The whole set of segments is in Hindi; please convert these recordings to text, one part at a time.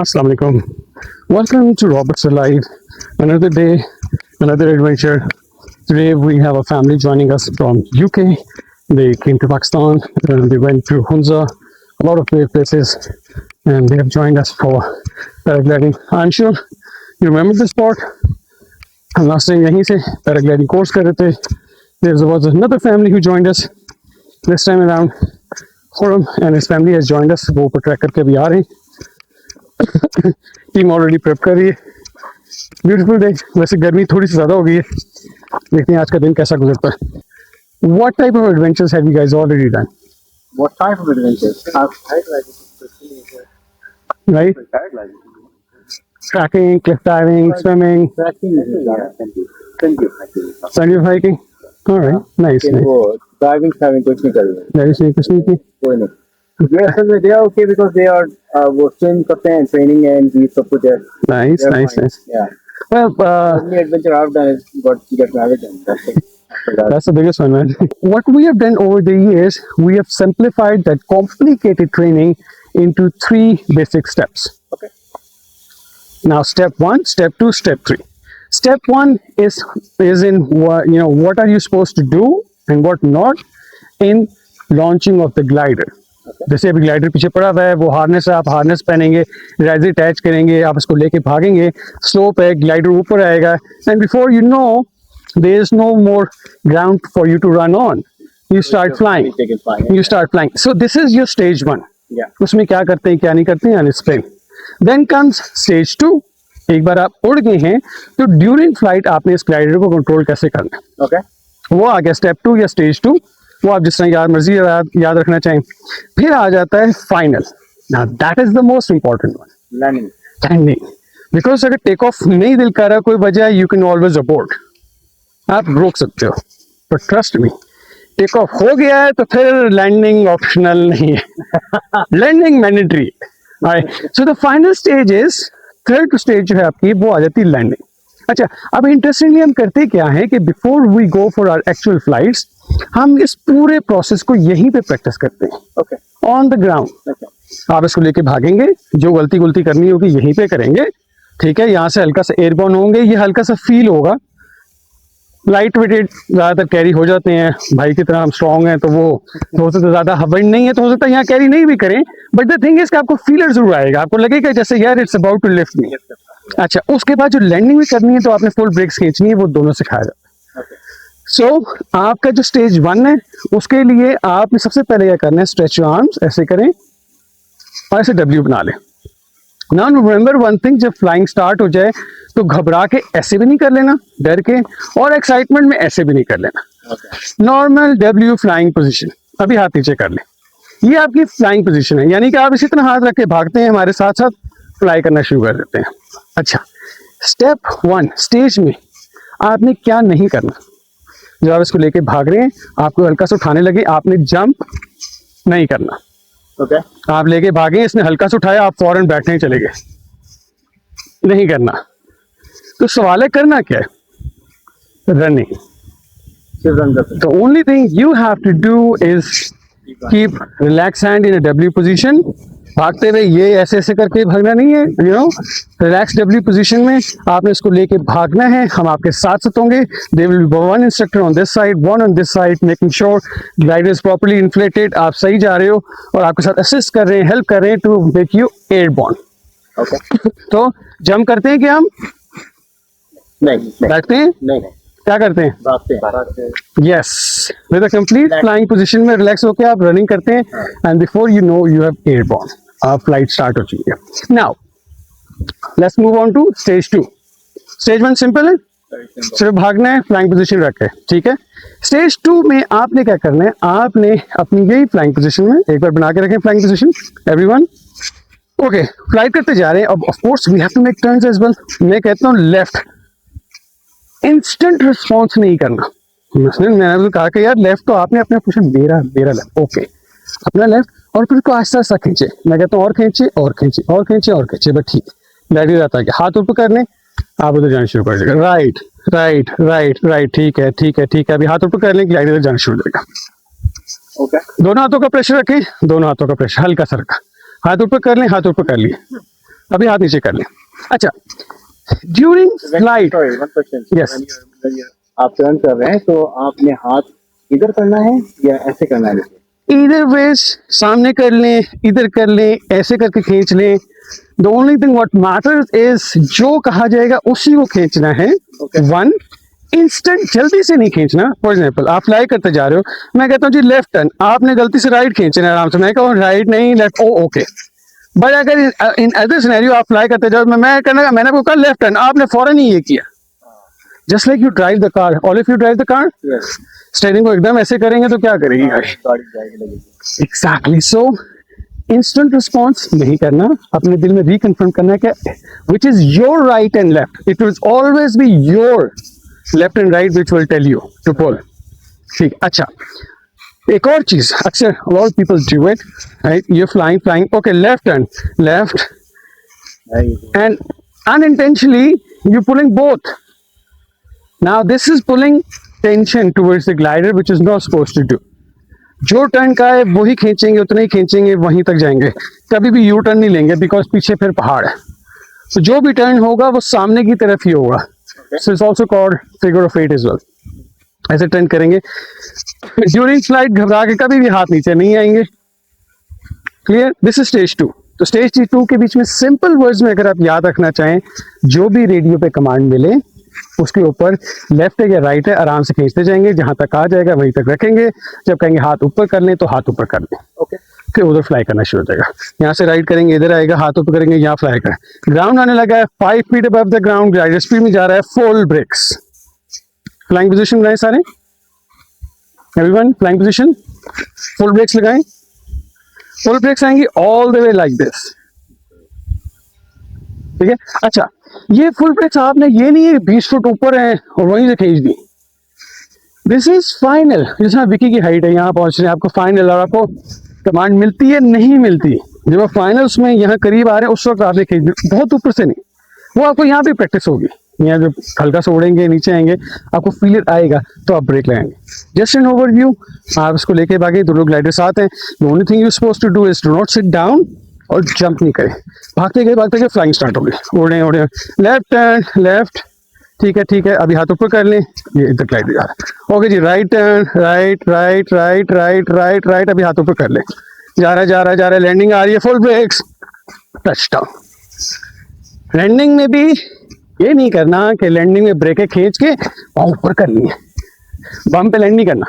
Assalamu alaikum. Welcome to Robert's Alive. Another day, another adventure. Today we have a family joining us from UK. They came to Pakistan and they went to Hunza, a lot of great places, and they have joined us for paragliding. I'm sure you remember this spot. हम last time यहीं से paragliding course कर रहे थे. There was another family who joined us. This time around, Khurram and his family has joined us. वो ऊपर ट्रैक करके भी आ रहे हैं. टीम ऑलरेडी प्रेप कर रही है. Beautiful day. वैसे गर्मी थोड़ी सी ज्यादा हो गई है. देखते हैं आज का दिन कैसा गुजरता है. What type of adventures have you guys already done? What type of adventures? Paragliding, especially. Right? Paragliding. Tracking, cliff diving, swimming. Trekking is Sand hiking. All right. Nice. Diving, having कुछ नहीं करेंगे. Very sneaky, कुछ नहीं की. कोई नहीं. ये असल में they are okay because they are वो swim करते हैं, training and ये सब कुछ है. Nice. Yeah. Well, Only adventure I've done is get married and that's it. that's the biggest one, man. What we have done over the years, we have simplified that complicated training into 3 basic steps. Okay. Now, step 1, step 2, step 3. Step 1 is in what are you supposed to do and what not in launching of the glider. जैसे अभी ग्लाइडर पीछे पड़ा हुआ है, वो हार्नेस है, आप हार्नेस पहनेंगे, राइजर अटैच करेंगे, आप इसको लेके भागेंगे, स्लोप है, ग्लाइडर ऊपर आएगा, and before you know there is no more ground for you to run on, you start flying. So this is your stage 1. उसमें क्या करते हैं क्या नहीं करते हैं, एक्सप्लेन. Then comes stage 2. एक बार आप उड़ गए हैं तो ड्यूरिंग फ्लाइट आपने इस ग्लाइडर को कंट्रोल कैसे करना है. Okay. वो आ गया स्टेप 2 या स्टेज 2. वो आप जिस तरह याद मर्जी याद रखना चाहें. फिर आ जाता है final. Now that is the most important one, landing. Because अगर टेक ऑफ नहीं दिल कर रहा कोई वजह, यू कैन ऑलवेज अबॉर्ट, आप रोक सकते हो. But trust me, take off हो गया है तो फिर लैंडिंग ऑप्शनल नहीं है, landing mandatory. So the final stage is, third stage जो है आपकी, वो आ जाती है लैंडिंग. अच्छा, अब इंटरेस्टिंगली हम करते क्या है कि before we go for our actual flights, हम इस पूरे प्रोसेस को यहीं पे प्रैक्टिस करते हैं, ऑन द ग्राउंड. आप इसको लेके भागेंगे, जो गलती करनी होगी यहीं पे करेंगे, ठीक है. यहाँ से हल्का सा एयरबॉर्न होंगे, ये हल्का सा फील होगा. लाइट वेटेड ज्यादातर कैरी हो जाते हैं, भाई की तरह हम स्ट्रॉन्ग हैं तो वो हो सकता है ज्यादा विंड नहीं है तो हो सकता है यहाँ कैरी नहीं भी करें, बट द थिंग इज कि आपको फीलर जरूर आएगा, आपको लगेगा जैसे यार it's about to lift me. अच्छा, उसके बाद जो लैंडिंग भी करनी है तो आपने फुल ब्रेक्स खींचनी है, वो दोनों सिखाया जाता है. सो आपका जो स्टेज 1 है, उसके लिए आपने सबसे पहले क्या करना है, स्ट्रेच योर आर्म्स, ऐसे करें और ऐसे डब्ल्यू बना लें. नाउ रिमेंबर वन थिंग, जब फ्लाइंग स्टार्ट हो जाए तो घबरा के ऐसे भी नहीं कर लेना, डर के, और एक्साइटमेंट में ऐसे भी नहीं कर लेना. Normal W flying position. अभी हाथ नीचे कर लें, ये आपकी फ्लाइंग पोजीशन है, यानी कि आप इसी तरह हाथ रख के भागते हैं, हमारे साथ साथ फ्लाई करना शुरू कर देते हैं. अच्छा, स्टेप 1 स्टेज में आपने क्या नहीं करना. जब आप इसको लेके भाग रहे हैं, आपको हल्का सा उठाने लगे, आपने जंप नहीं करना. Okay. आप लेके भागे, इसने हल्का सा उठाया, आप फौरन बैठने चले गए, नहीं करना. तो सवाल है करना क्या है, running. The only thing you have to do is keep relaxed hand in a W position. भागते हुए ये ऐसे करके भागना नहीं है, you know, relax W position में आपने इसको लेके भागना है. हम आपके साथ होंगे. They will be 1 instructor on this side, 1 on this side, making sure glider is properly inflated, आप सही जा रहे हो, और आपके साथ असिस्ट कर रहे हैं, हेल्प कर रहे हैं टू मेक यू एयरबॉर्न. तो जंप करते हैं कि हम नहीं बैठते हैं, नहीं क्या करते हैं, भागते हैं. Yes, with a complete flying position में रिलैक्स होकर आप रनिंग करते हैं, and before you know you have airborne, आप फ्लाइट स्टार्ट हो चुकी है. Now let's move on to stage 2. Stage 1 simple है, सिर्फ भागना है, फ्लाइंग पोजीशन रख के, ठीक है. स्टेज 2 में आपने क्या करना है, आपने अपनी यही फ्लाइंग पोजीशन में एक बार बना के रखें flying position, everyone. Okay, flight करते जा रहे हैं. अब of course we have to make turns as well. मैं कहता हूँ लेफ्ट, इंस्टेंट रिस्पॉन्स नहीं करना. मैंने कहा कि यार लेफ्ट तो आपने अपने पोजीशन, मेरा लेफ्ट, ओके, अपना लेफ्ट, और फिर को आस्ता आस्ता खींचे. मैं कहता हूँ और खींचे और खींचे और खींचे और खींचे, बट ठीक है. ग्लाइडर रहता है कि हाथ ऊपर करने, आप उधर जाना शुरू कर देगा. राइट राइट राइट राइट, ठीक है ठीक है ठीक है. अभी हाथ ऊपर कर लें, ग्लाइडर जाना शुरू हो जाएगा. दोनों हाथों का प्रेशर रखें, दोनों हाथों का प्रेशर हल्का सा रखा, हाथ ऊपर कर लें, हाथ ऊपर कर लिए. अभी हाथ नीचे कर लें। अच्छा, during flight, Sorry, one question. Yes. When you आप टर्न कर रहे हैं तो आपने हाथ इधर करना है या ऐसे करना है? इधर वेज सामने कर लें, इधर कर लें, ऐसे करके खींच लें। The only thing what matters is जो कहा जाएगा उसी को खींचना है। वन इंस्टेंट जल्दी से नहीं खींचना। फॉर एग्जाम्पल आप फ्लाई करते जा रहे हो, मैं कहता हूँ जी लेफ्ट टर्न, आपने गलती से राइट खींचना है आराम से, मैं कहूँ राइट नहीं लेफ्ट, ओ ओके। बट अगर इन अदर सिनेरियो आप फ्लाई करते जाओ, मैं करना, मैंने आपको कहा लेफ्ट टर्न, आपने फौरन ही ये किया। Just like you drive the car, और if you drive the car, steering को एकदम ऐसे करेंगे तो क्या करेगी गाड़ी? एग्जैक्टली। सो इंस्टेंट रिस्पॉन्स नहीं करना, अपने दिल में रिकन्फर्म करना है कि which is your right and left, it will always be your left and right which will tell you to pull. ठीक। अच्छा, एक और चीज अक्सर all people do it, right? You flying okay, left turn, left, and unintentionally you pulling both. Now this is pulling tension towards the glider which is not supposed to do. जो टर्न का है वही खींचेंगे, उतना ही खींचेंगे, वहीं तक जाएंगे, कभी भी यू टर्न नहीं लेंगे बिकॉज पीछे फिर पहाड़ है। तो जो भी टर्न होगा वो सामने की तरफ ही होगा। So it's also called figure of 8 as well. ऐसे टर्न करेंगे। ड्यूरिंग फ्लाइट घबरा के कभी भी हाथ नीचे नहीं आएंगे। क्लियर? This is stage 2। तो स्टेज 2 के बीच में सिंपल वर्ड्स में अगर आप याद रखना चाहें, जो भी रेडियो पे कमांड मिले उसके ऊपर लेफ्ट है या राइट है आराम से खींचते जाएंगे, जहां तक आ जाएगा वहीं तक रखेंगे। जब कहेंगे हाथ ऊपर कर लें तो हाथ ऊपर कर लें, ओके। फिर उधर फ्लाई करना शुरू हो जाएगा। यहाँ से राइट करेंगे, इधर आएगा, हाथ ऊपर करेंगे, यहाँ फ्लाई करें। ग्राउंड आने लगा है 5 feet above the ground, glider speed में जा रहा है, फुल ब्रेक्स। फ्लाइंग पोजिशन लगाएं सारे, everyone flying position, full brakes लगाएं। फुल ब्रेक्स आएंगी all the way like this, ठीक है? अच्छा, ये फुल ब्रेक्स आपने ये नहीं है 20 फुट ऊपर है और वहीं से खींच दी। This is final. जैसे विकी की हाइट है, यहाँ पहुंच रहे हैं, आपको फाइनल, और आपको कमांड मिलती है नहीं मिलती, जब आप फाइनल उसमें यहाँ करीब आ रहे हैं उस वक्त आपने खींच दी, बहुत ऊपर से नहीं। वो आपको यहाँ पे प्रैक्टिस होगी, यहाँ जब हल्का से उड़ेंगे नीचे आएंगे आपको फील आएगा तो आप ब्रेक लगाएंगे। जस्ट एन ओवरव्यू, आप इसको लेके भागे, दोनों ग्लाइडर साथ हैं। The only thing you suppose to do is to not sit down और जंप नहीं करें। भागते गए फ्लाइंग स्टार्ट हो गई, उड़े लेफ्ट टर्न, लेफ्ट, ठीक है। अभी हाथ ऊपर कर लें, ये इधर ग्लाइडर जा रहा है, ओके जी। Right turn, right right right right right right, अभी हाथ ऊपर कर लें, जा रहा है, लैंडिंग आ रही है, full brakes, touch down. Landing में भी ये नहीं करना कि लैंडिंग में ब्रेकें खींच के पाँव ऊपर करनी है, बम पे लैंड नहीं करना।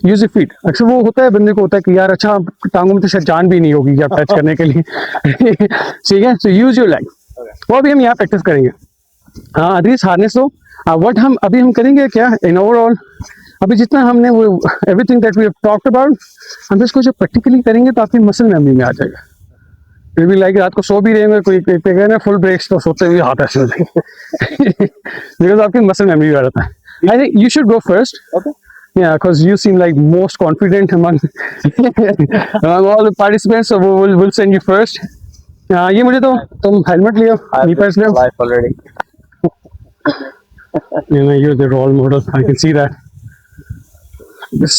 Use your feet. अक्सर वो होता है बंदे को होता है कि यार अच्छा टांगों में तो शायद जान भी नहीं होगी क्या टच करने के लिए, ठीक है? सो यूज योर लेग। वो अभी हम यहाँ प्रैक्टिस करेंगे। हाँ अदरीज हार्नेस दो। व्हाट हम अभी हम करेंगे क्या इन ओवरऑल, अभी जितना हमने वो everything that we have talked about, हम इसको जब प्रैक्टिकली करेंगे तो आपकी मसल मेमोरी में आ जाएगा। फिर भी लाइक रात को सो भी रहेंगे, कोई कहना फुल ब्रेक्स तो सोते हुए हाथ ऐसे हो जाएंगे बिकॉज आपकी मसल मेमोरी आ जाता है। I think you should go first, okay? Yeah, because you seem like most confident among among all the participants, so we'll send you first. ये मुझे तो तुम helmet Leo, knee purse Leo. Life already. You know, you're the role model. I can see that. This.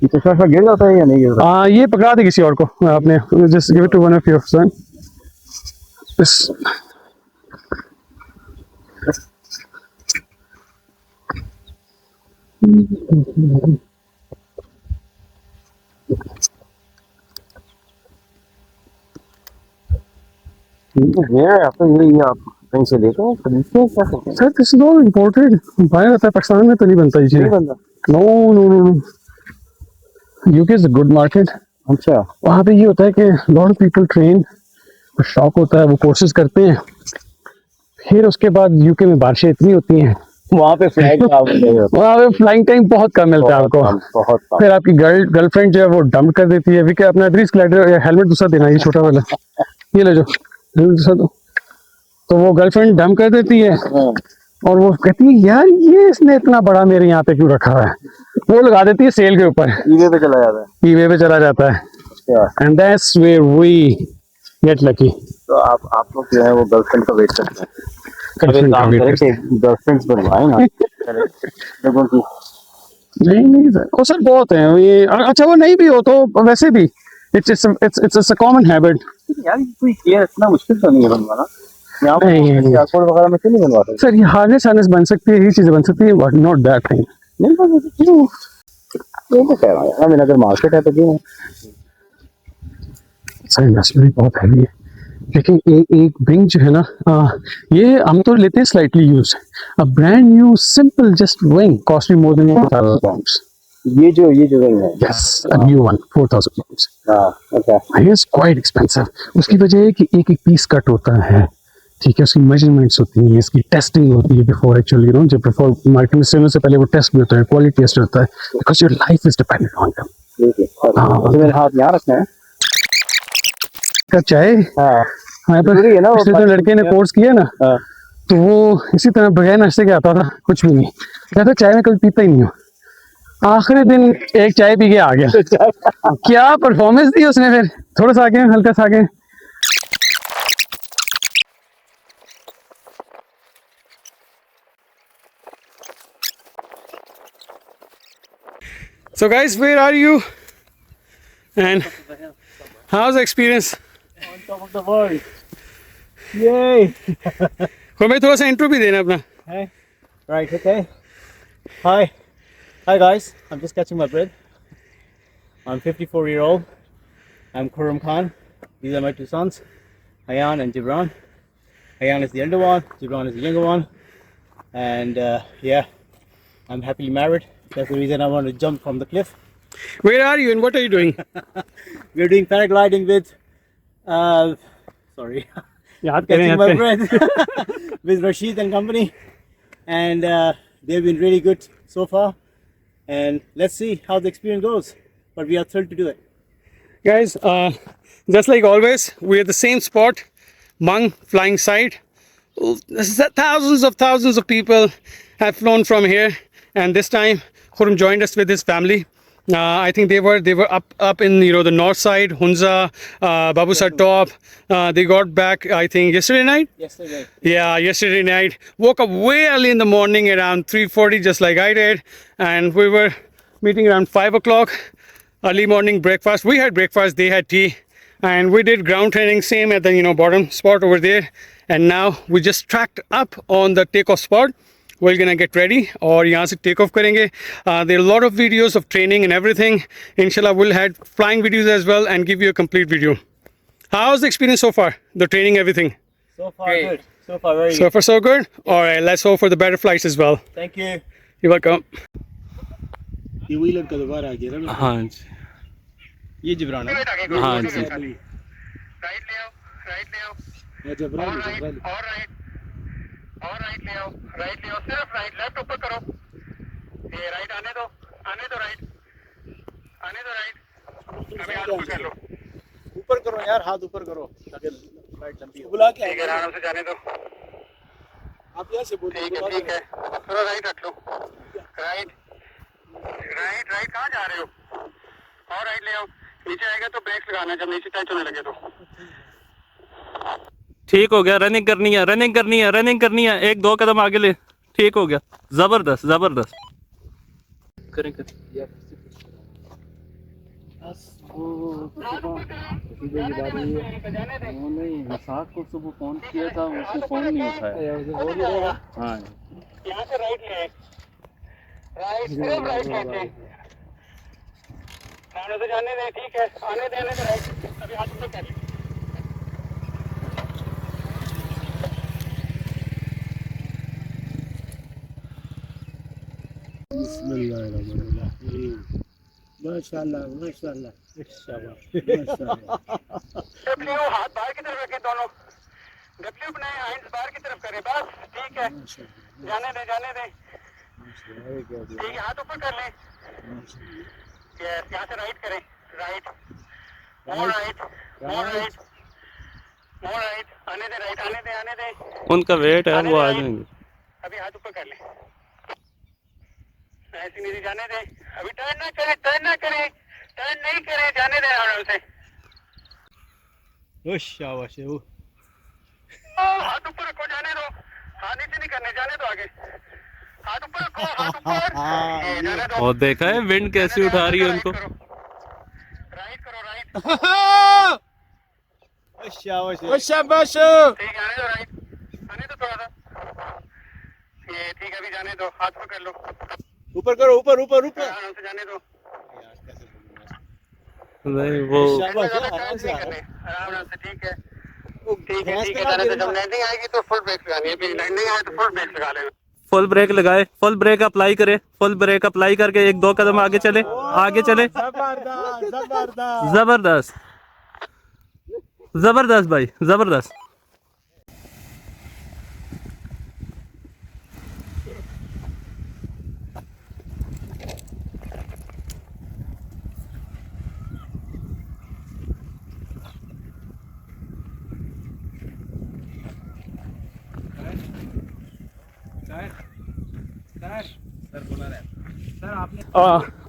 ये चश्मा गिर जाता है या नहीं गिरता? ये पकड़ा दे किसी और को आपने, just give it to one of your son. This. कहीं से लेते हैं, खरीदते हैं, क्या करते हैं? Sir this is not imported, बाहर आता है, पाकिस्तान में तो नहीं बनता ये चीज़। No no no, UK is a good market. अच्छा, वहाँ पे ये होता है कि लॉट ऑफ पीपल ट्रेन, शौक होता है, वो कोर्सेज करते हैं, फिर उसके बाद यूके में बारिशें इतनी होती हैं, वहाँ पे फ्लाइंग टाइम बहुत कम मिलता है आपको, बहुत कम। फिर आपकी गर्लफ्रेंड जो है वो डंप कर देती है। विके अपना ग्रीस ग्लाइडर हेलमेट दूसरा देना, ये छोटा वाला ये ले जो दूसरा दो, तो वो गर्लफ्रेंड डंप कर देती है और वो कहती है यार ये इसने इतना बड़ा मेरे यहाँ पे क्यों रखा है, वो लगा देती है सेल के ऊपर, ईवे पे चला जाता है, ईवे पे चला जाता है, and that's where we get lucky. तो आप लोग जो है वो गर्लफ्रेंड का वेट करते हैं, गर्लफ्रेंड्स बनवाए ना लोगों की। नहीं सर, वो सर बहुत हैं ये। अच्छा वो नहीं भी हो तो वैसे भी इट्स अ कॉमन हैबिट। यार कोई केयर इतना मुश्किल तो नहीं है बनवाना यहाँ पर नहीं, नहीं। एयरपोर्ट वगैरह में क्यों नहीं बनवाते सर ये हार्नेस बन सकती है, यही चीजें बन सकती है, बट नॉट दैट थिंग। नहीं बनवाते क्यों ये तो कह रहा हूँ यार अगर मार्केट है तो क्यों सर इंडस्ट्री बहुत हैवी है, लेकिन एक विंग जो है ना, ये हम तो लेते हैं slightly use, a brand new simple just wing cost more than £4,000। ये जो विंग है Yes, a new one, £4,000. Okay It's quite expensive. उसकी वजह है कि एक एक पीस कट होता है, ठीक है, उसकी मेजरमेंट्स होती हैं, इसकी टेस्टिंग होती है बिफोर एक्चुअली जब बिफोर मार्केट में सेल से पहले वो टेस्ट भी होता है, क्वालिटी टेस्ट होता है, because your life is dependent on them. ठीक है तो मेरे हाथ यहाँ रखना है का चाय हमारे पर जरूरी है ना वो पिछले तो लड़के ने कोर्स किया ना, हाँ। तो वो इसी तरह बगैर नाश्ते के आता था, कुछ भी नहीं कहता, चाय में कभी पीता ही नहीं हूँ। आखिरी दिन एक चाय पी के आ गया। क्या परफॉर्मेंस दी उसने, फिर थोड़ा सा आगे हल्का सा आगे। So guys, where are you? And how's the experience? On top of the world. Yay! हमें थोड़ा सा इंट्रो भी देना अपना। Hey. Right, okay. Hi. Hi guys, I'm just catching my breath. I'm 54-year-old. I'm Khurram Khan. These are my two sons, Hayan and Gibran. Hayan is the elder one, Gibran is the younger one. And yeah, I'm happily married. That's the reason I want to jump from the cliff. Where are you and what are you doing? We're doing paragliding with, sorry, catching my breath with Rashid and company. And they've been really good so far. And let's see how the experience goes. But we are thrilled to do it. Guys, just like always, we're at the same spot, Mung Flying Site. Thousands of people have flown from here, and this time Khurram joined us with his family. I think they were up in the north side, Hunza, Babusar top. They got back I think yesterday night. Yesterday. Yeah, yesterday night. Woke up way early in the morning around 3:40, just like I did, and we were meeting around 5 o'clock. Early morning breakfast. We had breakfast. They had tea, and we did ground training same at the bottom spot over there. And now we just tracked up on the takeoff spot. We're gonna get ready और यहाँ से take off करेंगे. There are a lot of videos of training and everything. Inshallah, we'll have flying videos as well and give you a complete video. How's the experience so far? The training, everything. So far good. So far very So good. far so good. All right, let's hope for the better flights as well. Thank you. You're welcome. ये वही लड़का दोबारा आ गया ना हाँ जी ये जिब्रान है हाँ जी राइट ले आओ ये जिब्रान और राइट ले आओ सिर्फ राइट लेफ्ट ऊपर करो ये राइट आने दो राइट अभी हाथ ऊपर कर लो ऊपर करो यार हाथ ऊपर करो ताकि फ्लाइट लंबी हो बुला के ठीक है आराम से जाने दो आप यहाँ से बोलिए ठीक है थोड़ा राइट रख लो राइट कहाँ जा रहे हो और राइट ले आओ नीचे आएगा तो ब्रेक लगाना जब नीचे टच होने लगे तो ठीक हो गया रनिंग करनी है 1-2 कदम आगे ले ठीक हो गया जबरदस्त करें नहीं साथ को सुबह फोन किया था उसने फोन नहीं उठाया हाँ यहाँ से राइट ले राइट लेके सामने से जाने दे ठीक है आने दे राइट अभी हाथ ऊपर कर ले माशाल्लाह डब्ल्यू हाथ बाहर की तरफ रखे दोनों डब्ल्यू अपने हैंड्स बाहर की तरफ करे बस ठीक है जाने दे ठीक है हाथ ऊपर कर ले यस यहाँ से राइट करें राइट आने दे उनका वेट है वो आ जाएंगे अभी हाथ ऊपर कर ले ऐसे नहीं जाने दे अभी टर्न नहीं करे जाने दे आराम से शाबाश है वो हाथ ऊपर रखो जाने दो हाथ नीचे नहीं करने जाने दो आगे हाथ ऊपर रखो ये जाने दो और देखा है विंड कैसी उठा रही है उनको राइट करो ठीक है, आने दो राइट, आने दो थोड़ा सा, ये ठीक है, अभी जाने दो, हाथ पकड़ लो, ऊपर करो, ऊपर ऊपर ऊपर। आराम से जाने दो, नहीं वो आराम से, ठीक है, ठीक है, जाने दो, जब लैंडिंग आएगी तो फुल ब्रेक लगानी है, अभी लैंडिंग आए तो फुल ब्रेक लगा लेना। फुल ब्रेक लगाए, फुल ब्रेक अप्लाई करे, फुल ब्रेक अप्लाई करके एक दो कदम आगे चले, आगे चले। जबरदस्त जबरदस्त भाई, जबरदस्त।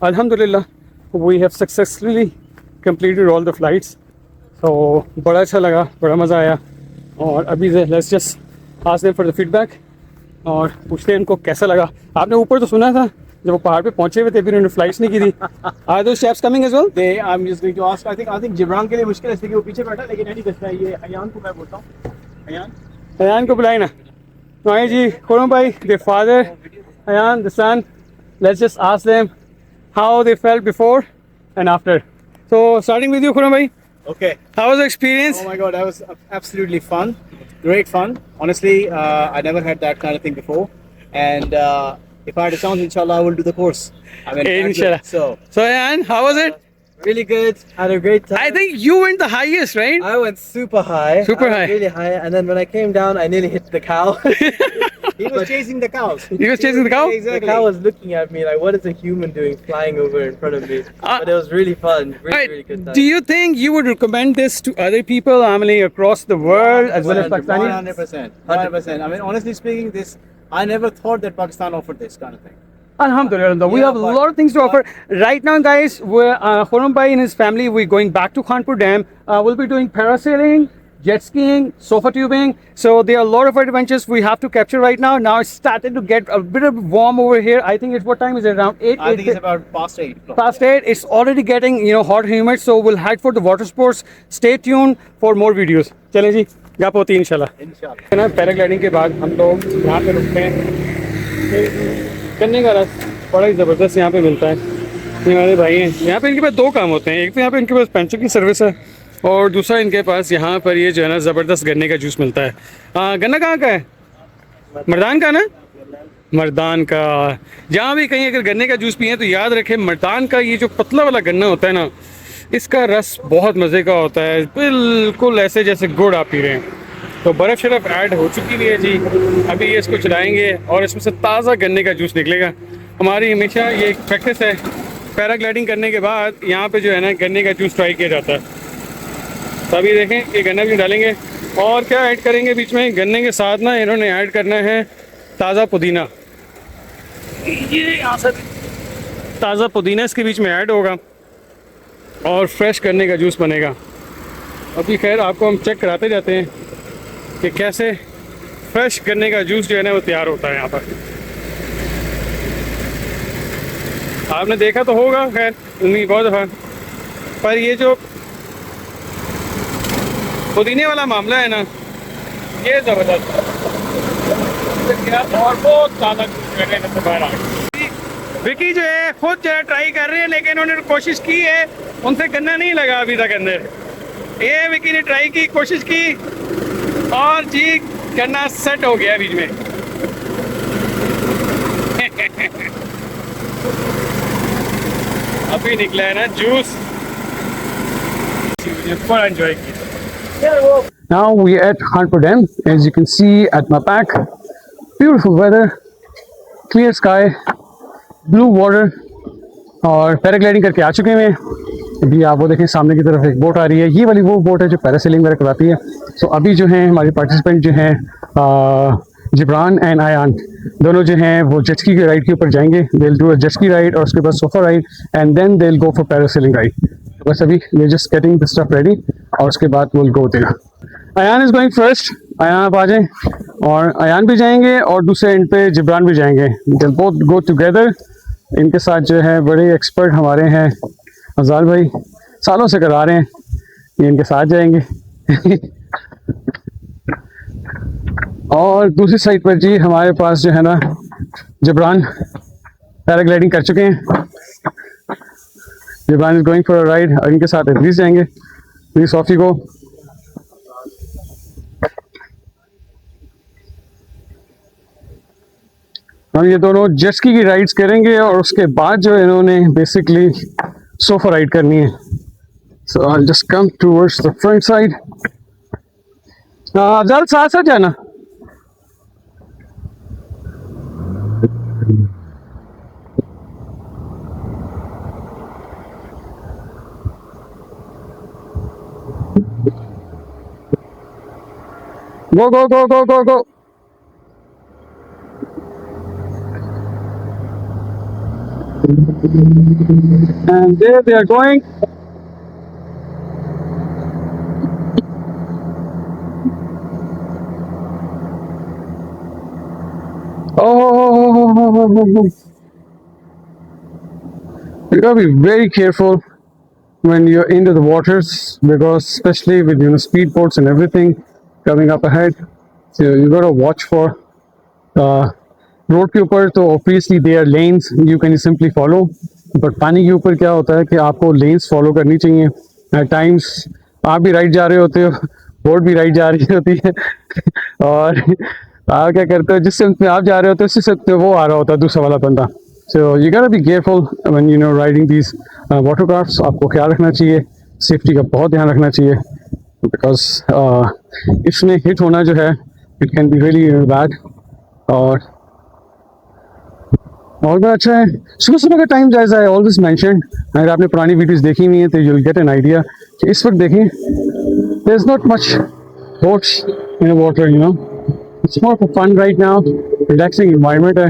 Alhamdulillah, we have successfully completed all the flights. So बड़ा अच्छा लगा, बड़ा मज़ा आया। और अभी let's just ask them for the feedback और पूछते हैं इनको कैसा लगा। आपने ऊपर तो सुना था जब वो पहाड़ पे पहुंचे हुए थे, फिर उन्होंने फ्लाइट्स नहीं की थी। Are those chaps coming as well? I'm just going to ask. I think Jibran के लिए मुश्किल है इसलिए कि वो पीछे बैठा, लेकिन नहीं देखता है। ये अयान को मैं बोलता हूँ, अयान को बुलाए ना। तो जी खुरम भाई, the father, Ayan, the son. Let's just ask them how they felt before and after. So starting with you, Khurram bhai. Okay. How was the experience? Oh my God, that was absolutely fun. Great fun. Honestly, I never had that kind of thing before. And if I had a chance, inshallah, I will do the course. I mean, Inshallah. So Ayan, how was it? really good. Had a great time. I think you went the highest, right? I went super high. Super I went high. Really high. And then when I came down, I nearly hit the cow. he was chasing the cows. He was chasing the cow? Exactly. The cow was looking at me like, what is a human doing flying over in front of me? But it was really fun. Really good time. Do you think you would recommend this to other people, Amali, across the world as well as Pakistani? 100%. 100%. I mean, honestly speaking, I never thought that Pakistan offered this kind of thing. Alhamdulillah, we have a lot of things to offer. Right now, guys, we're Khurram bhai and his family, we're going back to Khanpur Dam. We'll be doing parasailing, jet skiing, sofa tubing. So there are a lot of adventures we have to capture right now. Now it's started to get a bit of warm over here. I think it's, what time is it? Around 8? I think it's about past 8 o'clock. Past 8. It's already getting, hot and humid. So we'll head for the water sports. Stay tuned for more videos. चलें जी, गप होती है इंशाल्लाह। ना पैराग्लाइडिंग के बाद हम लोग यहाँ पे रुकते हैं। करने का रस बड़ा ही ज़बरदस्त यहाँ पे मिलता है। ये हमारे भाई हैं, यहाँ पे इनके पास दो काम होते हैं। एक तो यहाँ पे इनके पास पेंचर की सर्विस है और दूसरा इनके पास यहाँ पर ये जो है ना ज़बरदस्त गन्ने का जूस मिलता है। गन्ना कहाँ का है? मर्दान का ना? मर्दान का। जहाँ भी कहीं अगर गन्ने का जूस पिए तो याद रखें मर्दान का ये जो पतला वाला गन्ना होता है ना, इसका रस बहुत मज़े का होता है, बिल्कुल ऐसे जैसे गुड़ आप पी रहे हैं। तो बर्फ़ शरफ़ ऐड हो चुकी हुई है जी। अभी ये इसको चलाएंगे और इसमें से ताज़ा गन्ने का जूस निकलेगा। हमारी हमेशा ये एक प्रैक्टिस है, पैराग्लाइडिंग करने के बाद यहाँ पे जो है ना गन्ने का जूस ट्राई किया जाता है। तो अभी देखें ये गन्ना भी डालेंगे और क्या ऐड करेंगे बीच में, गन्ने के साथ ना इन्होंने ऐड करना है ताज़ा पुदीना। ये यहाँ से ताज़ा पुदीना इसके बीच में ऐड होगा और फ्रेश गन्ने का जूस बनेगा। अभी खैर आपको हम चेक कराते जाते हैं कि कैसे फ्रेश गन्ने का जूस जो है ना वो तैयार होता है यहाँ पर। आपने देखा तो होगा खैर उन्हीं बहुत दफ़ा, पर ये जो पुदीने वाला मामला है ना, ये ज़बरदस्त और बहुत ज़्यादा बाहर आ गया। विकी जो है खुद जो है ट्राई कर रहे हैं, लेकिन उन्होंने कोशिश की है, उनसे गन्ना नहीं लगा अभी तक अंदर। ये विकी ने ट्राई की, कोशिश की और जी गन्ना सेट हो गया बीच में। अभी निकला है ना जूस, बड़ा एंजॉय किया। Now we are at Khanpur Dam. As you can see at my back, beautiful weather, clear sky, blue water, और पैराग्लाइडिंग करके आ चुके हैं। अभी आप वो देखें सामने की तरफ एक बोट आ रही है, ये वाली वो बोट है जो पैरासेलिंग वगैरह करवाती है। तो अभी जो हैं हमारे पार्टिसिपेंट जो हैं जिब्रान एंड आयान, दोनों जो हैं वो जेट स्की की राइड के ऊपर जाएंगे। They will do a jet ski ride और उसके बाद sofa ride and then they will go for parasailing ride. बस अभी we are just getting the stuff ready और उसके बाद will go there. Ayaan is going first, Ayaan आप आ जाएँ, और आयान भी जाएंगे और दूसरे एंड पे जिब्रान भी जाएंगे। They will both go together. इनके साथ जो है बड़े एक्सपर्ट हमारे हैं अफजाल भाई, सालों से करा रहे हैं, ये इनके साथ जाएंगे। और दूसरी साइड पर जी हमारे पास जो है ना जबरान पैराग्लाइडिंग कर चुके हैं। Jibran is going for a ride और इनके साथ इदरीस जाएंगे। Please of you go. हम ये दोनों जेट्स की राइड्स करेंगे और उसके बाद जो इन्होंने बेसिकली सोफा राइड करनी है। So I just come towards the front side. Afzal साथ साथ जाना। Go, go, go, go, go, go. And there they are going. Oh, you gotta be very careful when you're into the waters, because especially with speedboats and everything coming up ahead, so you gotta watch for road के ऊपर तो obviously they are lanes you can simply follow, but पानी के ऊपर क्या होता है कि आपको लेन्स फॉलो करनी चाहिए। एट टाइम्स आप भी राइड जा रहे होते हो, बोट भी राइड जा रही होती है और आप क्या करते हो, जिस सिम्त में आप जा रहे होते हो उसी सिम्त में वो आ रहा होता है दूसरा वाला बंदा। So you gotta be careful when you know riding these watercrafts. आपको ख्याल रखना चाहिए, सेफ्टी का बहुत ध्यान रखना चाहिए, बिकॉज इसमें हिट होना जो है it can be really bad. और भी अच्छा है सुबह सुबह का टाइम जायजा है, ऑलवेज मेंशन्ड। अगर आपने पुरानी वीडियोस देखी हुई हैं तो you will get an idea कि इस वक्त देखें there is not much boats in water, you know it's more for fun right now, relaxing environment है,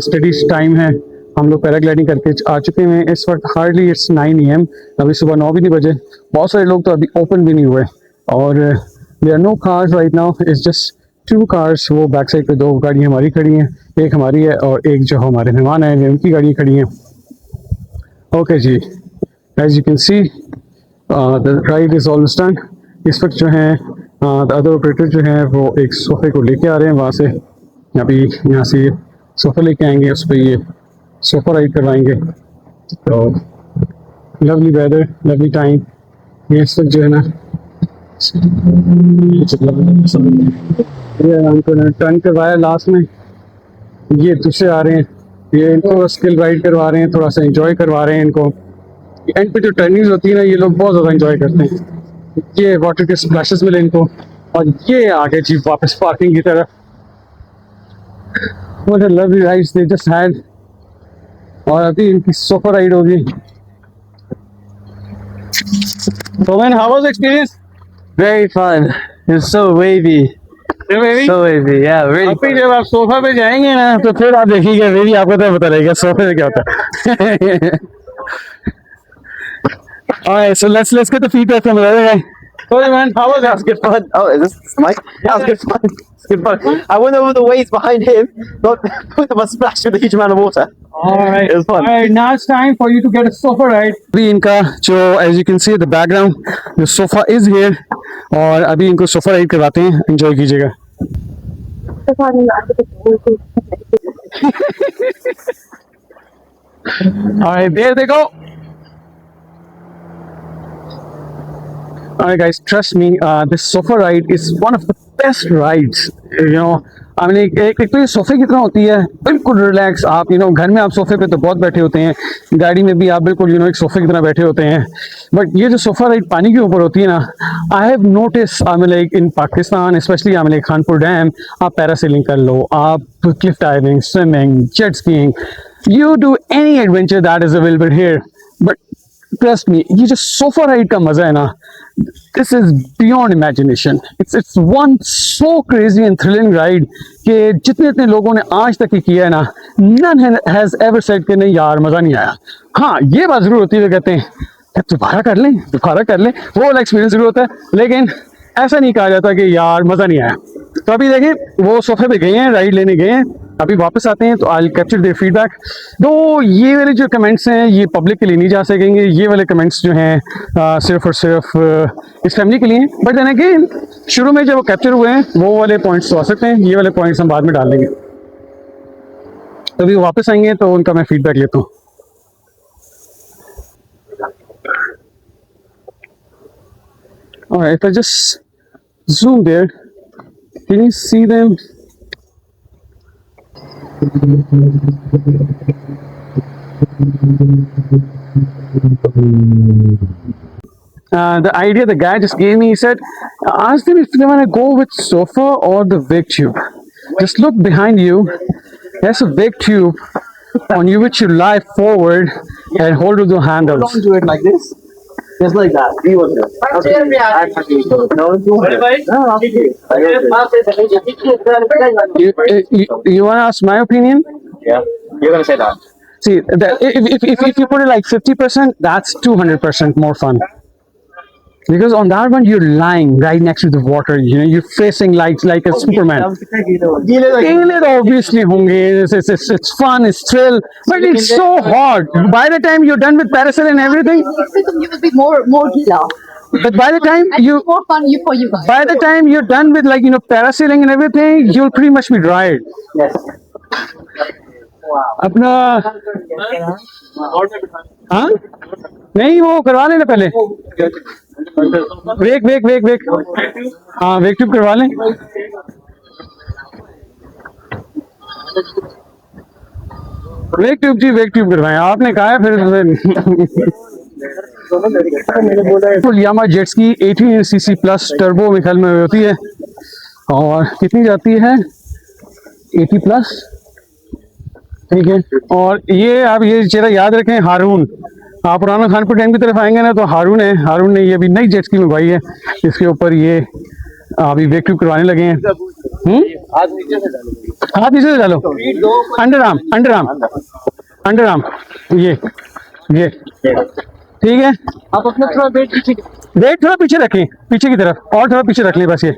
स्टडी टाइम है। हम लोग पैराग्लाइडिंग करके आ चुके हैं इस वक्त, हार्डली इट्स 9 AM, अभी सुबह 9 भी नहीं बजे। बहुत सारे लोग तो अभी ओपन भी नहीं हुए और there are no cars right now, it's just 2 cars. वो बैक साइड पे 2 गाड़ी हमारी खड़ी हैं, एक हमारी है और एक जो हमारे मेहमान हैं उनकी गाड़ी खड़ी हैं। ओके जी, as you can see the ride is almost done. इस वक्त जो है द अदर ऑपरेटर जो है वो एक सोफे को लेके आ रहे हैं वहाँ से, अभी यहाँ से सोफा लेके आएंगे, उस पर ये सोफा राइड करवाएंगे। तो लवली वेदर, लवली टाइम। ये इस वक्त जो है ना टर्न करवाया लास्ट में, ये दूसरे आ रहे हैं, ये इनको स्किल राइड करवा रहे हैं, थोड़ा सा एंजॉय करवा रहे हैं इनको। एंड पे जो टर्निंग होती है ना ये लोग बहुत ज़्यादा एंजॉय करते हैं। ये वाटर के स्प्लैशेस मिले इनको और ये आगे जी वापस पार्किंग की तरफ। What a lovely rides they just had। और अभी इनकी सोफा राइड होगी। So man, how was the experience? Very fun. It's so wavy. So wavy, yeah, really अभी fun. जब आप सोफा पे जाएंगे ना तो फिर आप देखिएगा, मेरी आपको तो पता रहेगा सोफे पे क्या होता है। Alright, so let's get the feedback from the other guy. Sorry man, how was That it? was good fun. Oh, is this Mike? That was good fun. It's good fun. I went over the waves behind him, got put a splash with a huge amount of water. Alright, It was fun. Alright, now it's time for you to get a sofa ride. अभी इनका जो as you can see the background, the sofa is here और अभी इनको सोफा राइड करवाते हैं, एंजॉय कीजिएगा। Alright, there they go. Alright guys, trust me, this sofa ride is one of the best rides, you know। I mean, एक तो ये सोफे कितना होती है, बिल्कुल रिलैक्स। आप घर में आप सोफे पे तो बहुत बैठे होते हैं, गाड़ी में भी आप बिल्कुल एक सोफे की तरह बैठे होते हैं, बट ये जो सोफा राइड पानी के ऊपर होती है ना, I have notice in Pakistan specially Khanpur dam, आप पैरासेलिंग कर लो, आप Cliff diving, swimming, jet skiing, you do any adventure that is available here, but trust मी ये जो सोफा राइड का मजा है ना, this is beyond imagination. It's one so crazy and thrilling ride कि जितने लोगों ने आज तक ही किया है ना, नन हैज एवर सेड कि नहीं यार मजा नहीं आया। हाँ, ये बात जरूर होती है, कहते हैं दोबारा कर लें, वो वाला एक्सपीरियंस जरूर होता है, लेकिन ऐसा नहीं कहा जाता कि यार मजा नहीं आया। तो अभी देखिए वो सोफे पे गए हैं, राइड लेने गए हैं, अभी वापस आते हैं तो आई कैप्चर देयर फीडबैक। तो ये वाले जो कमेंट्स हैं ये पब्लिक के लिए नहीं जा सकेंगे, ये वाले कमेंट्स जो हैं सिर्फ और सिर्फ इस फैमिली के लिए हैं। बट देन अगेन शुरू में जब वो कैप्चर हुए हैं वो वाले पॉइंट्स तो आ सकते हैं, ये वाले पॉइंट्स हम बाद में डाल देंगे। तो अभी वापस आएंगे तो उनका मैं फीडबैक लेता हूँ। Alright, if I just zoom there, can you see them? The idea the guy just gave me, he said, ask them if they want to go with sofa or the big tube. Just look behind you. There's a big tube on you which you lie forward and hold to the handles. Don't do it like this. Just like that. He was there. Okay. I'm happy. No, you want it. No, I'm You want to ask my opinion? Yeah. You're gonna say that. See, if you put it like 50%, that's 200% more fun. Because on that one, you're lying right next to the water. You know, you're facing like a Superman. Gile obviously honge. It's fun, it's thrill, but it's so hard. By the time you're done with parasailing and everything, You will be more gila. but by the time you More fun for you guys. by the time you're done with like parasailing and everything, you'll pretty much be dried. Yes. अपना हाँ नहीं वो करवा लेना पहले वेक हाँ वेक ट्यूब करवा लें वेक ट्यूब करवाएं आपने कहा है फिर यामा जेट्स की 18 सीसी प्लस टर्बो में ख्याल में होती है और कितनी जाती है 80 प्लस ठीक है। और ये आप ये चेहरा याद रखें हारून आप पुराना खानपुर डैम की तरफ आएंगे ना तो हारून है हारून ने ये अभी नई जेट स्की मंगवाई है इसके ऊपर ये अभी वेक ट्यूब करवाने लगे हैं। हाथ नीचे से डालो अंडर आर्म ये ठीक है। आप अपना थोड़ा वेट थोड़ा पीछे रखें पीछे की तरफ और थोड़ा पीछे रख लें बस ये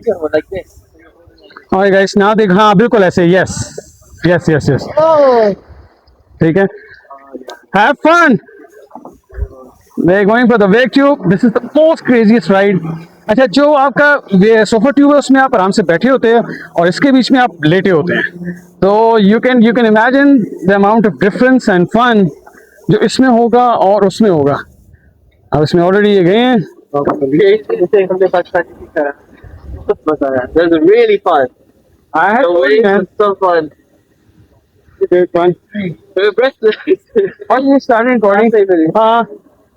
और गाइस ना देख हाँ बिल्कुल ऐसे यस ठीक है। Have fun They're going for the wake tube. This is the most craziest ride. अच्छा जो आपका सोफा ट्यूब है उसमें आप आराम से बैठे होते हैं और इसके बीच में आप लेटे होते हैं तो you can imagine the amount of difference and fun जो इसमें होगा और उसमें होगा। अब इसमें ऑलरेडी ये गए हैं। That's really fun. I had So fun. fun. We're breathless. और ये स्टार्ट रिकॉर्डिंग हाँ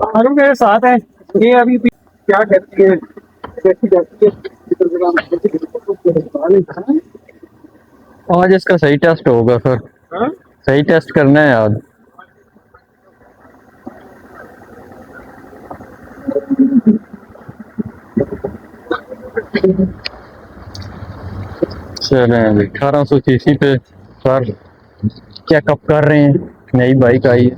हम मेरे साथ हैं ये अभी क्या कहती है आज इसका सही टेस्ट होगा सर सही टेस्ट करना है आज चलें अभी 1800 सीसी पे सर चेकअप कर रहे हैं नई बाइक आई है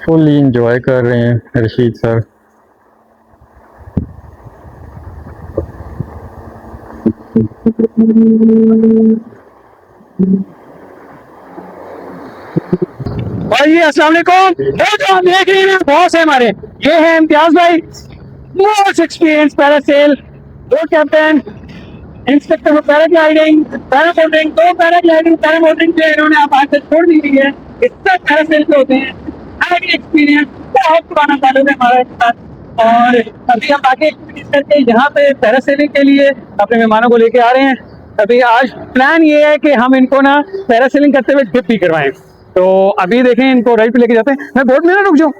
फुली इंजॉय कर रहे हैं रशीद सर और ये अस्सलाम वालेकुम जो हम देख रहे हैं बॉस है हमारे ये है इम्तियाज भाई मोस्ट एक्सपीरियंस पैरासेल दो कैप्टन इंस्ट्रक्टर फॉर पैराग्लाइडिंग पैराबोटिंग दो पैराग्लाइडिंग पैराबोटिंग जो इन्होंने आप आज तक छोड़ दी हुई है इस सब पैरासेल पे होते हैं हाईली एक्सपीरियंस बहुत पुराना ताल्लुक है हमारा इसके साथ और अभी हम बाकी एक्टिविटीज करके यहाँ पे पैरासेलिंग के लिए अपने मेहमानों को लेके आ रहे हैं। अभी आज प्लान ये है कि हम इनको ना पैरासेलिंग करते हुए डिप भी करवाएं। तो अभी देखें, इनको राइड पे लेके जाते हैं। मैं बोट में ना रुक जाऊँ,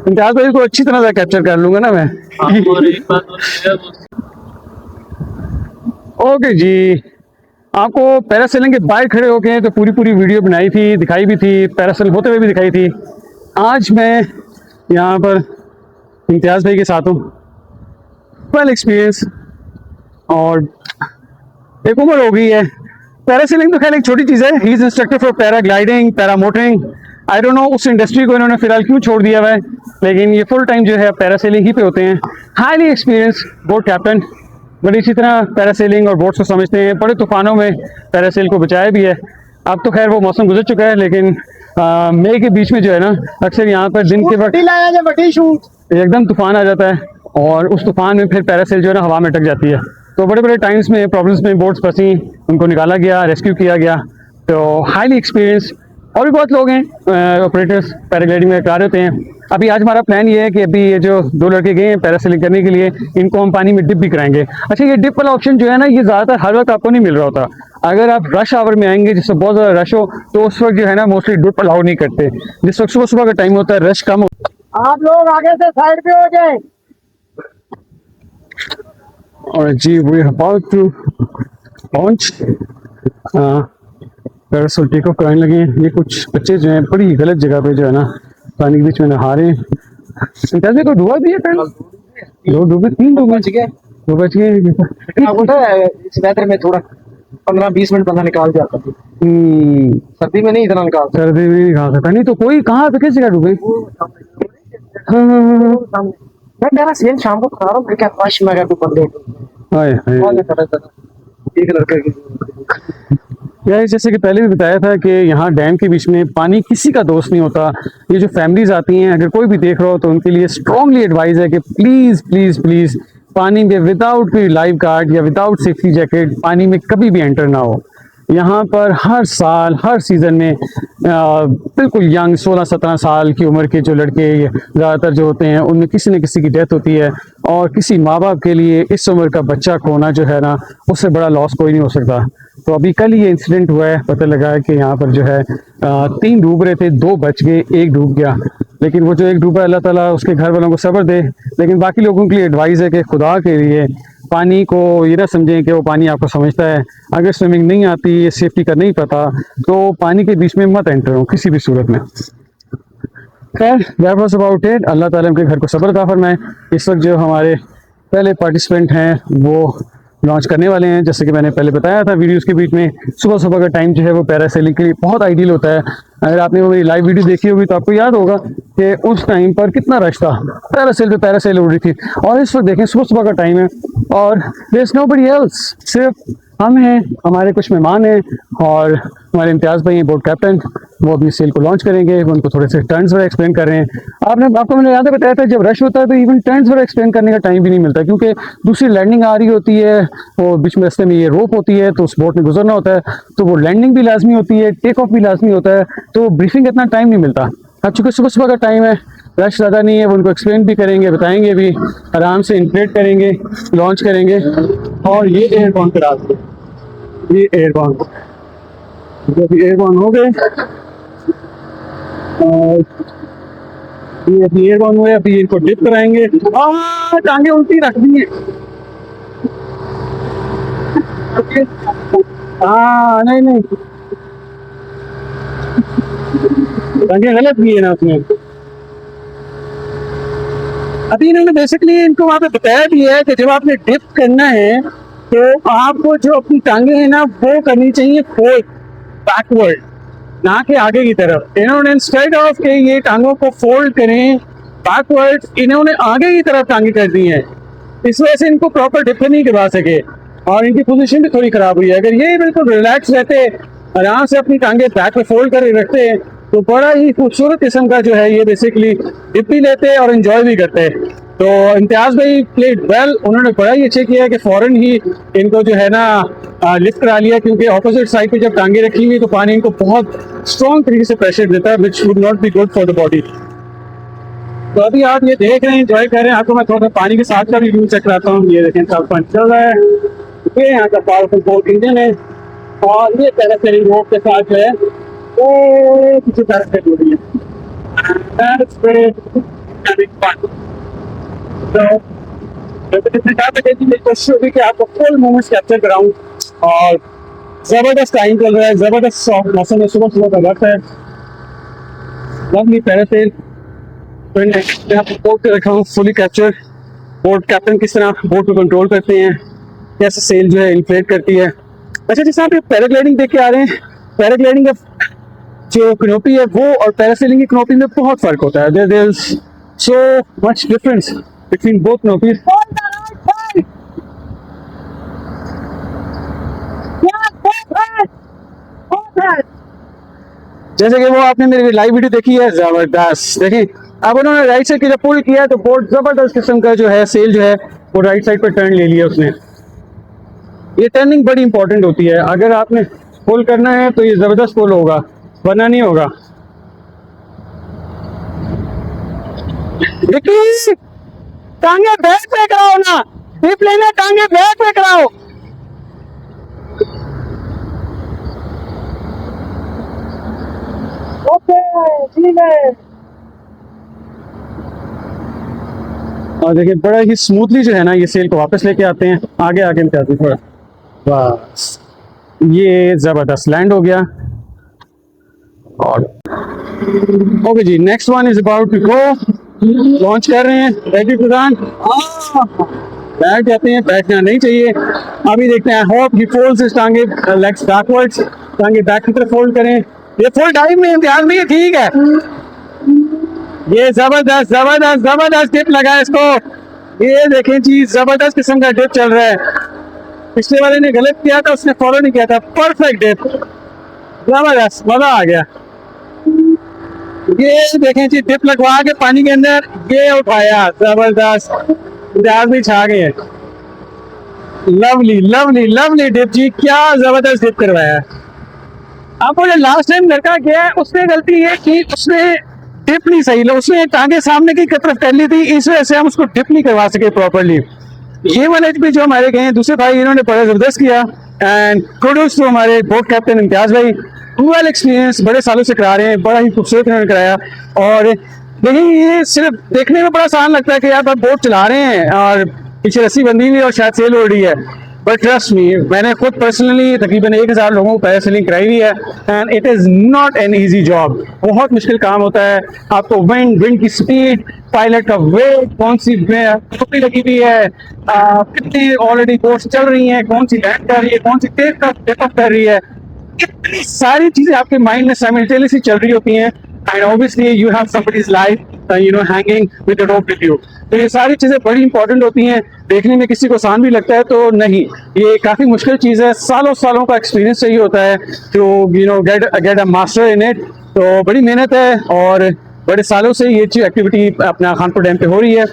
इम्तियाज भाई को अच्छी तरह से कैप्चर कर लूंगा ना मैं। ओके जी, आपको पैरासेलिंग के बाहर खड़े होके तो पूरी पूरी वीडियो बनाई थी, दिखाई भी थी, पैरासेल होते हुए भी दिखाई थी। आज मैं यहाँ पर इम्तियाज भाई के साथ हूँ, वेल एक्सपीरियंस, और एक उम्र हो गई है। पैरासेलिंग तो खैर एक छोटी चीज़ है। He is instructor for paragliding, paramotoring. I don't know उस इंडस्ट्री को इन्होंने फिलहाल क्यों छोड़ दिया हुआ है, लेकिन ये फुल टाइम जो है पैरासेलिंग ही पे होते हैं। हाईली एक्सपीरियंस बोट कैप्टन, बड़ी अच्छी तरह पैरासेलिंग और बोट्स को समझते हैं। बड़े तूफानों में पैरासेल को बचाया भी है। अब तो खैर वो मौसम गुजर चुका है, लेकिन मई के बीच में जो है ना, अक्सर यहाँ पर दिन के वक्त एकदम तूफान आ जाता है और उस तूफान में फिर पैरासेल जो है ना हवा में अटक जाती है। तो बड़े बड़े टाइम्स में प्रॉब्लम्स में बोट्स फंसी, उनको निकाला गया, रेस्क्यू किया गया। तो हाईली एक्सपीरियंस, और भी बहुत लोग हैं ऑपरेटर्स पैराग्लाइडिंग में कार होते हैं। अभी आज हमारा प्लान ये है कि अभी ये जो दो लड़के गए हैं पैरासेलिंग करने के लिए, इनको हम पानी में डिप भी कराएंगे। अच्छा, ये डिप वाला ऑप्शन जो है ना, ये ज़्यादातर हर वक्त आपको नहीं मिल रहा होता। अगर आप रश आवर में आएंगे जिससे बहुत ज़्यादा रश हो, तो उस वक्त जो है ना मोस्टली डिप अलाउ नहीं करते। जिस वक्त सुबह सुबह का टाइम होता है, रश कम होता है। आप लोग आगे से साइड पे हो जाए। और जी, we about to launch, parasail take off कराने लगे हैं। ये कुछ बच्चे जो हैं बड़ी गलत जगह पे जो है ना पानी के बीच में नहा रहे हैं। इंतजार को डूबा भी है, दो डूबे, तीन डूबे, दो बच गए। इस वेदर में थोड़ा 15-20 मिनट बंदा निकाल जाता है। सर्दी में नहीं इतना निकाल, सर्दी में नहीं खा सकता। नहीं तो कोई कहाँ पे किस जगह डूबे? मैं मेरा सीन शाम को खा रहा हूँ, क्या फर्श में अगर कोई बंदे एक लड़के की यार, जैसे कि पहले भी बताया था कि यहाँ डैम के बीच में पानी किसी का दोस्त नहीं होता। ये जो फैमिलीज आती हैं, अगर कोई भी देख रहा हो तो उनके लिए स्ट्रांगली एडवाइस है कि प्लीज़ प्लीज़ प्लीज़ पानी में विदाउट कोई लाइफ गार्ड या विदाउट सेफ्टी जैकेट पानी में कभी भी एंटर ना हो। यहाँ पर हर साल हर सीज़न में बिल्कुल यंग 16-17 साल की उम्र के जो लड़के ज़्यादातर जो होते हैं, उनमें किसी न किसी की डेथ होती है। और किसी माँ बाप के लिए इस उम्र का बच्चा खोना जो है ना, उससे बड़ा लॉस कोई नहीं हो सकता। तो अभी कल ये इंसिडेंट हुआ है, पता लगा है कि यहाँ पर जो है 3 डूब रहे थे, 2 बच गए, 1 डूब गया। लेकिन वो जो 1 डूबा, अल्लाह ताला उसके घर वालों को सब्र दे। लेकिन बाकी लोगों के लिए एडवाइस है कि खुदा के लिए पानी को ये ना समझें कि वो पानी आपको समझता है। अगर स्विमिंग नहीं आती, सेफ्टी का नहीं पता, तो पानी के बीच में मत एंटर हो किसी भी सूरत में। खैर, दैट वाज अबाउट इट। अल्लाह ताला उनके घर को सब्र अता फरमाए। इस वक्त जो हमारे पहले पार्टिसिपेंट हैं वो लॉन्च करने वाले हैं। जैसे कि मैंने पहले बताया था वीडियोस के बीच में, सुबह सुबह का टाइम जो है वो पैरासेलिंग के लिए बहुत आइडियल होता है। अगर आपने वो मेरी लाइव वीडियो देखी होगी तो आपको याद होगा कि उस टाइम पर कितना रश था, पैरासेल पे पैरासेल उड़ रही थी। और इस वक्त देखें, सुबह सुबह का टाइम है और देयर इज नोबडी एल्स, सिर्फ हम हैं, हमारे कुछ मेहमान हैं और हमारे इम्तियाज़ भाई हैं बोट कैप्टन। वो अपनी सेल को लॉन्च करेंगे, वो उनको थोड़े से टर्न्स वगैरह एक्सप्लेन कर रहे हैं। आपको मैंने याद बताया था, जब रश होता है तो इवन टर्न्स वगैरह एक्सप्लेन करने का टाइम भी नहीं मिलता, क्योंकि दूसरी लैंडिंग आ रही होती है, वो बीच में रास्ते में ये रोप होती है, तो उस बोट में गुजरना होता है, तो वो लैंडिंग भी लाजमी होती है, टेक ऑफ भी लाजमी होता है, तो ब्रीफिंग इतना टाइम नहीं मिलता। अब चूँकि सुबह सुबह का टाइम है, रश ज़्यादा नहीं है, वो उनको एक्सप्लेन भी करेंगे, बताएंगे भी, आराम से इंप्लेट करेंगे, लॉन्च करेंगे। और ये एयरबॉर्न करा देंगे, ये एयरबॉर्न जब एयरबॉर्न हो गए और ये अभी एयरबॉर्न हुए, अभी इनको डिप कराएंगे। टांगे उल्टी रख दी हैं। हाँ, नहीं नहीं, टांगे गलत भी है ना उसमें। अभी इन्होंने बेसिकली इनको वहाँ पे बताया भी है कि जब आपने डिप करना है तो आपको जो अपनी टांगे हैं ना, वो करनी चाहिए फोल्ड बैकवर्ड, ना कि आगे की तरफ। इन्होंने इंस्टेड ऑफ के ये टांगों को फोल्ड करें बैकवर्ड, इन्होंने आगे की तरफ टांगे कर दी हैं। इस वजह से इनको प्रॉपर डिप नहीं करवा सके और इनकी पोजीशन भी थोड़ी खराब हुई है। अगर ये बिल्कुल रिलैक्स रहते, आराम से अपनी टांगे बैक में फोल्ड कर रखते, तो बड़ा ही खूबसूरत किस्म का जो है ये बेसिकली डिप भी लेते और एंजॉय भी करते। तो इम्तियाज भाई प्लेड वेल, उन्होंने बड़ा ही अच्छा किया कि फौरन ही इनको जो है ना लिफ्ट करा लिया, क्योंकि ऑपोजिट साइड पे जब टांगे रखी हुई तो पानी इनको बहुत स्ट्रॉन्ग तरीके से प्रेशर देता है, which would not be good for the body. तो अभी आप ये देख रहे हैं, एंजॉय कर रहे हैं। आपको मैं थोड़ा सा पानी के साथ का भी व्यू चेक कराता हूँ। ये देखें सब फन चल रहा है। ये यहाँ का पावरफुल बोट इंजन है और ये पैरासेलिंग रोप के साथ जो है वो किसी तरह से जुड़ी है। That's great. Having fun. So, मेरी कोशिश होगी कि आपको फुल मोमेंट्स कैप्चर कराऊं और जबरदस्त टाइम चल रहा है, जबरदस्त सॉफ्ट मौसम है, सुबह सुबह का वक्त है। लवली पैरासेल बोट पे रखा हूँ फुली कैप्चर। बोट कैप्टन किस तरह बोट को कंट्रोल करते हैं, कैसे सेल जो है इन्फ्लेट करती है। अच्छा, जिस आप पैराग्लाइडिंग देख के आ रहे हैं, पैराग्लाइडिंग का जो कनोपी है वो और पैरासेलिंग की कनोपी में बहुत फर्क होता है। There is so much difference between both canopies. जैसे कि वो आपने मेरी लाइव वीडियो देखी है, जबरदस्त। देखिए अब उन्होंने राइट साइड की जब पुल किया तो बोट जबरदस्त किस्म का जो है सेल जो है वो राइट साइड पर टर्न ले लिया उसने। ये टर्निंग बड़ी इंपॉर्टेंट होती है। अगर आपने पुल करना है तो ये जबरदस्त पुल होगा, वरना नहीं होगा। विकी, टांगे बैक पे कराओ ना, डिप लेना, टांगे बैक पे कराओ। ओके ठीक है। और देखिए बड़ा ही स्मूथली जो है ना ये सेल को वापस लेके आते हैं। आगे आगे में आते हैं थोड़ा, बस ये जबरदस्त लैंड हो गया। और ओके जी, next one is about to go. Launch कर रहे हैं, रेडी प्रधान बैठ जाते हैं, बैठना नहीं चाहिए। अभी देखते हैं, होप ही फोल्ड्स हिज टांगे लेग्स बैकवर्ड्स, टांगे बैक की तरफ फोल्ड करें। ये फुल डाइव में इम्तिहान में, ये ठीक है। ये जबरदस्त जबरदस्त जबरदस्त डिप लगा है इसको। ये देखें जी, जबरदस्त किस्म का डिप चल रहा है। पिछले वाले ने गलत किया था, उसने फॉलो नहीं किया था। परफेक्ट डिप, जबरदस्त, मजा आ गया। ये देखें जी, डिप लगवा के पानी के अंदर ये उठाया, जबरदस्त, इम्तिहान में छा गए। लवली लवली लवली डिप जी, क्या जबरदस्त डिप करवाया। आपको जो लास्ट टाइम लड़का गया है उसने गलती ये की, उसने डिप नहीं सही लो, उसने टांगे सामने की तरफ कर ली थी, इस वजह से हम उसको डिप नहीं करवा सके प्रॉपर्ली। ये वाले भी जो हमारे गए हैं दूसरे भाई, इन्होंने बड़ा जबरदस्त किया। एंड कुडोस टू हमारे बोट कैप्टन इम्तियाज भाई, वेल एक्सपीरियंस, बड़े सालों से करा रहे हैं, बड़ा ही खूबसूरत इन्होंने कराया। और देखिए ये सिर्फ देखने में बड़ा आसान लगता है कि यार आप बोट चला रहे हैं और पीछे रस्सी बंधी हुई और शायद सेल हो रही है, बट ट्रस्ट मी, मैंने खुद पर्सनली तकरीबन 1000 लोगों को पैरासेलिंग कराई हुई है and it is not an easy job. बहुत मुश्किल काम होता है। आपको विंड की स्पीड, पायलट का वेट, कौन सी टोपी लगी हुई है, कितनी ऑलरेडी बोट्स चल रही हैं, कौन सी लैंड कर रही है, कौन सी टेक अप कर रही है, इतनी सारी चीजें आपके माइंड में साइमल्टेनियसली चल रही होती हैं। And obviously you have somebody's life hanging with the rope with you. तो ये सारी चीजें बड़ी इंपॉर्टेंट होती हैं। देखने में किसी को आसान भी लगता है तो नहीं, ये काफी मुश्किल चीज है। सालों सालों का एक्सपीरियंस चाहिए होता है to get a master in it. तो बड़ी मेहनत है और बड़े सालों से ये चीज एक्टिविटी अपना खानपुर डैम पे हो रही है।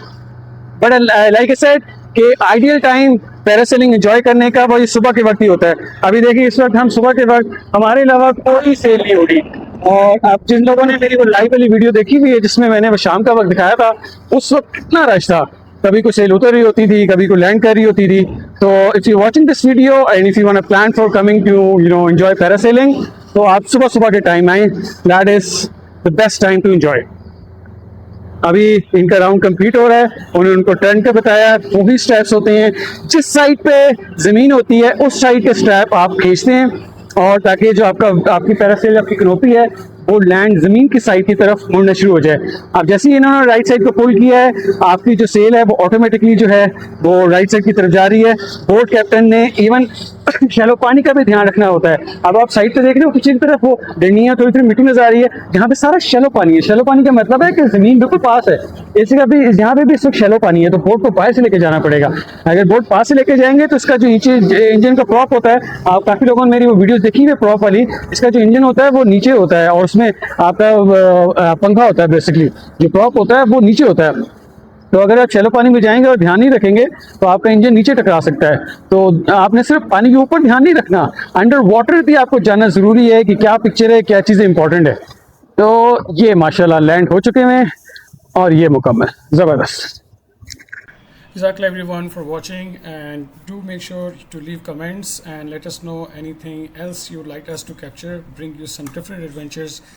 बट लाइक आई सेड कि आइडियल टाइम पैरासेलिंग एंजॉय करने का वो ये सुबह के वक्त ही होता है। अभी देखिए इस वक्त हम सुबह के वक्त, हमारे अलावा कोई सेल नहीं होगी। और अब जिन लोगों ने मेरी वो लाइव वाली वीडियो देखी हुई है जिसमें मैंने वो शाम का वक्त दिखाया था, उस वक्त कितना रश था। कभी कोई सेल उतर रही होती थी, कभी कोई लैंड कर रही होती थी। तो if you watching this video and if you want to plan for coming to enjoy parasailing, तो आप सुबह सुबह के टाइम आए, that is the best time to enjoy. अभी इनका राउंड कंप्लीट हो रहा है, उन्होंने उनको टर्न का बताया। वही स्ट्रैप्स होते हैं, जिस साइड पे जमीन होती है उस साइड के स्ट्रैप आप खींचते हैं, और ताकि जो आपकी पैरासेल, आपकी कनोपी है, वो लैंड जमीन की साइड की तरफ मुड़ना शुरू हो जाए। अब जैसे ही इन्होंने राइट साइड को पुल किया है, आपकी जो सेल है वो ऑटोमेटिकली जो है वो राइट साइड की तरफ जा रही है। बोट कैप्टन ने इवन शैलो पानी का भी ध्यान रखना होता है। अब आप साइड पे देख रहे हो, पीछे की तरफ वो डंडियां, थोड़ी थोड़ी मिट्टी नजर आ रही है, जहाँ पे सारा शैलो पानी है। शैलो पानी का मतलब है कि जमीन बिल्कुल पास है। इसी का भी यहाँ पे भी इस वक्त शैलो पानी है, तो बोट को पास से लेके जाना पड़ेगा। अगर बोट पास से लेके जाएंगे तो इसका जो नीचे इंजन का प्रॉप होता है, आप काफी लोगों ने मेरी वो वीडियोस देखी है प्रॉप वाली, इसका जो इंजन होता है वो नीचे होता है और उसमें आपका पंखा होता है। बेसिकली जो प्रॉप होता है वो नीचे होता है। तो अगर आप शैलो पानी में जाएंगे और ध्यान नहीं रखेंगे तो आपका इंजन नीचे टकरा सकता है। तो आपने सिर्फ पानी के ऊपर ध्यान नहीं रखना, अंडर वाटर भी आपको जानना जरूरी है कि क्या पिक्चर है, क्या चीज़ें इंपॉर्टेंट है। तो ये माशाल्लाह लैंड हो चुके हैं और ये मुकम्मल, ज़बरदस्त। Exactly everyone for watching, and do make sure to leave comments and let us know anything else you'd like us to capture, bring you some different adventures